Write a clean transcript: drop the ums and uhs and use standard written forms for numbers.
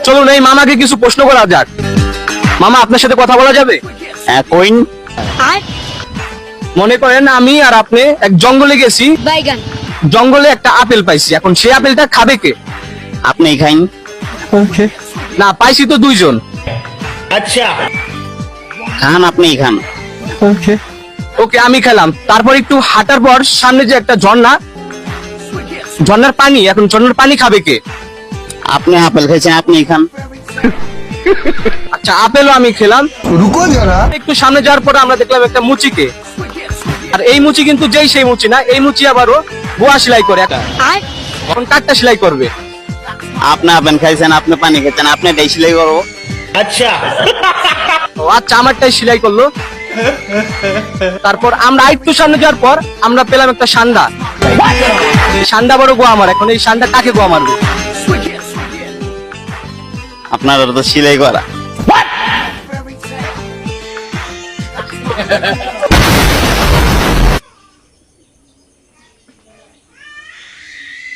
চলুন এই মামাকে কিছু প্রশ্ন করা যাক। মামা, আপনার সাথে কথা বলা যাবে? হ্যাঁ, কইন। মনে করেন আমি আর আপনি এক জঙ্গলে গেছি, বাইগান জঙ্গলে একটা আপেল পাইছি, এখন সেই আপেলটা খাবে কে? আপনি খাইন। না, পাইছি তো দুইজন। খান, আপনি খান। ওকে, আমি খেলাম। তারপর একটু হাঁটার পর সামনে যে একটা ঝর্ণা, ঝর্ণার পানি, এখন ঝর্ণার পানি খাবে কে? আপনি আপেল খাইছেন, আপনি খান। আচ্ছা, আপেলও আমি খেলাম। रुको जरा। একটু সামনে যাওয়ার পর আমরা দেখলাম একটা মুচিকে, আর এই মুচি কিন্তু যেই সেই মুচি না, এই মুচি আবারও বোয়া সেলাই করে। এখন কাঠটা সেলাই করবে। আপনি আপেল খাইছেন, আপনি পানি খাইছেন, আপনি এটাই সেলাই করবো। ও আচ্ছা, আমারটাই সেলাই করলো। তারপর আমরা একটু সামনে যাওয়ার পর আমরা পেলাম একটা সান্ডা। সান্ডা বড় গোয়া আমার, এখন এই সান্ডা কাকে গোয়া মারবে? আপনার তো সেলাই করা।